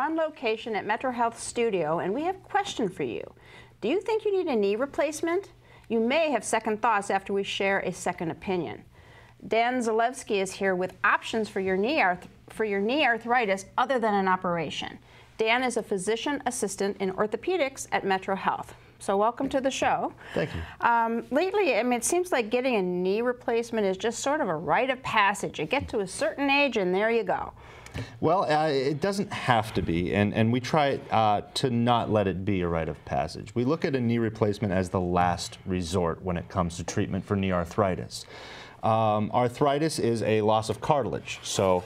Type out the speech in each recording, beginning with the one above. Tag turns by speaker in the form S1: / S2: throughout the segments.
S1: on location at MetroHealth Studio, and we have a question for you. Do you think you need a knee replacement? You may have second thoughts after we share a second opinion. Dan Zalewski is here with options for your knee arthritis other than an operation. Dan is a physician assistant in orthopedics at MetroHealth. So welcome to the show.
S2: Thank you.
S1: Lately, I mean, it seems like getting a knee replacement is just sort of a rite of passage. You get to a certain age and there you go.
S2: Well, it doesn't have to be, and we try to not let it be a rite of passage. We look at a knee replacement as the last resort when it comes to treatment for knee arthritis. Arthritis is a loss of cartilage. So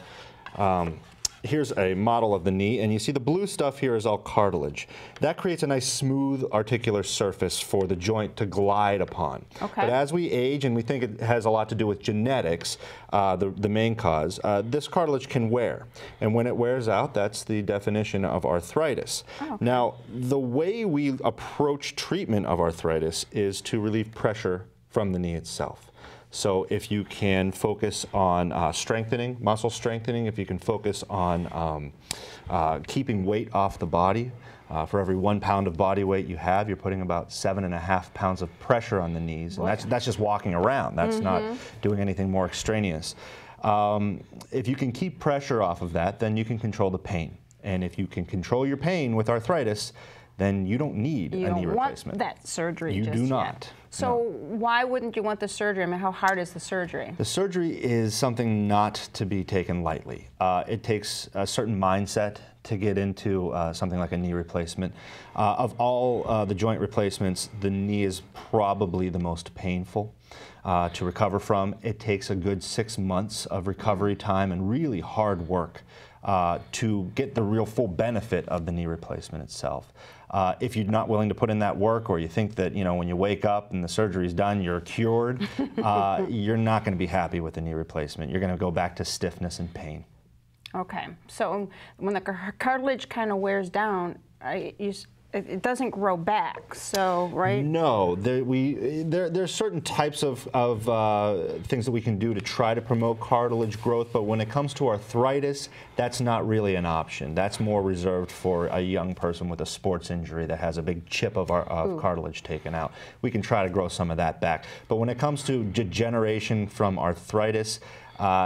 S2: here's a model of the knee, and you see the blue stuff here is all cartilage. That creates a nice smooth articular surface for the joint to glide upon.
S1: Okay.
S2: But as we age, and we think it has a lot to do with genetics, the main cause, this cartilage can wear. And when it wears out, that's the definition of arthritis. Oh, okay. Now, the way we approach treatment of arthritis is to relieve pressure from the knee itself. So if you can focus on strengthening, muscle strengthening, if you can focus on keeping weight off the body, for every 1 pound of body weight you have, you're putting about 7.5 pounds of pressure on the knees. And that's just walking around. That's not doing anything more extraneous. If you can keep pressure off of that, then you can control the pain. And if you can control your pain with arthritis, then you don't need a knee replacement.
S1: You don't want that surgery
S2: You
S1: just
S2: do not.
S1: Yet. So why wouldn't you want the surgery? I mean, how hard is the surgery? The
S2: surgery is something not to be taken lightly. It takes a certain mindset to get into something like a knee replacement. Of all the joint replacements, the knee is probably the most painful to recover from. It takes a good 6 months of recovery time and really hard work to get the real full benefit of the knee replacement itself. If you're not willing to put in that work, or you think that, you know, when you wake up and the surgery's done, you're cured, you're not going to be happy with the knee replacement. You're going to go back to stiffness and pain. Okay, so when the cartilage kind of wears down, it doesn't grow back, so, right? No, there's certain types of things that we can do to try to promote cartilage growth, but when it comes to arthritis, that's not really an option. That's more reserved for a young person with a sports injury that has a big chip of cartilage taken out. We can try to grow some of that back. But when it comes to degeneration from arthritis,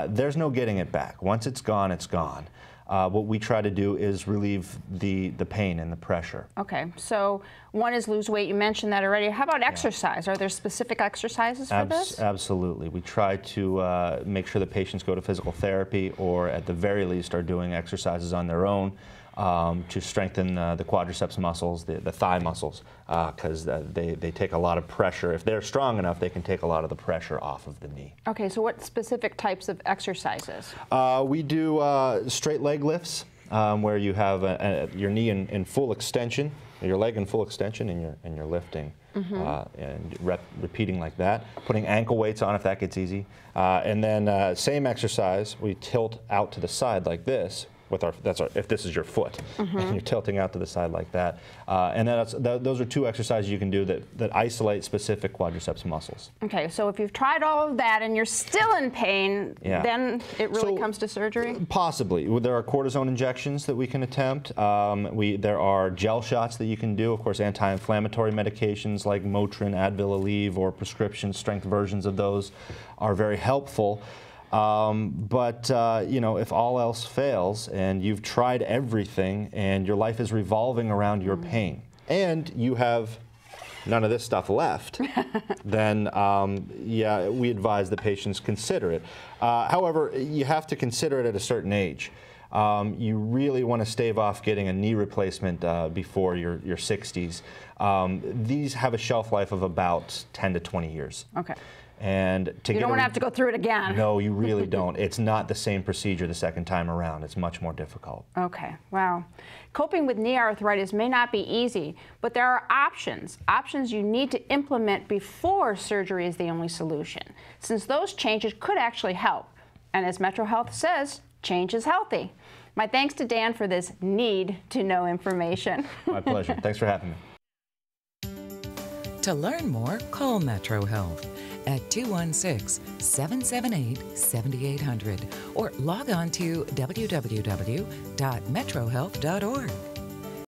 S2: there's no getting it back. Once it's gone, it's gone. What we try to do is relieve the pain and the pressure. Okay, so one is lose weight. You mentioned that already. How about exercise? Are there specific exercises for this? Absolutely. We try to make sure the patients go to physical therapy, or at the very least are doing exercises on their own to strengthen the quadriceps muscles, the thigh muscles, because they take a lot of pressure. If they're strong enough, they can take a lot of the pressure off of the knee. Okay, so what specific types of exercises? We do straight leg lifts, where you have your knee in full extension, your leg in full extension, and you're lifting. And repeating like that, putting ankle weights on if that gets easy, and then same exercise, we tilt out to the side like this. If this is your foot, and you're tilting out to the side like that. And those are two exercises you can do that isolate specific quadriceps muscles. Okay, so if you've tried all of that and you're still in pain, then it really comes to surgery? Possibly. There are cortisone injections that we can attempt. There are gel shots that you can do. Of course, anti-inflammatory medications like Motrin, Advil, Aleve, or prescription strength versions of those are very helpful. You know, if all else fails and you've tried everything and your life is revolving around your pain and you have none of this stuff left, then yeah, we advise the patients consider it. However, you have to consider it at a certain age. You really want to stave off getting a knee replacement before your 60s. These have a shelf life of about 10 to 20 years. Okay. And you don't want to have to go through it again. No, you really don't. It's not the same procedure the second time around. It's much more difficult. Okay, wow. Coping with knee arthritis may not be easy, but there are options you need to implement before surgery is the only solution, since those changes could actually help. And as MetroHealth says, change is healthy. My thanks to Dan for this need-to-know information. My pleasure. Thanks for having me.
S3: To learn more, call MetroHealth. at 216-778-7800 or log on to www.metrohealth.org.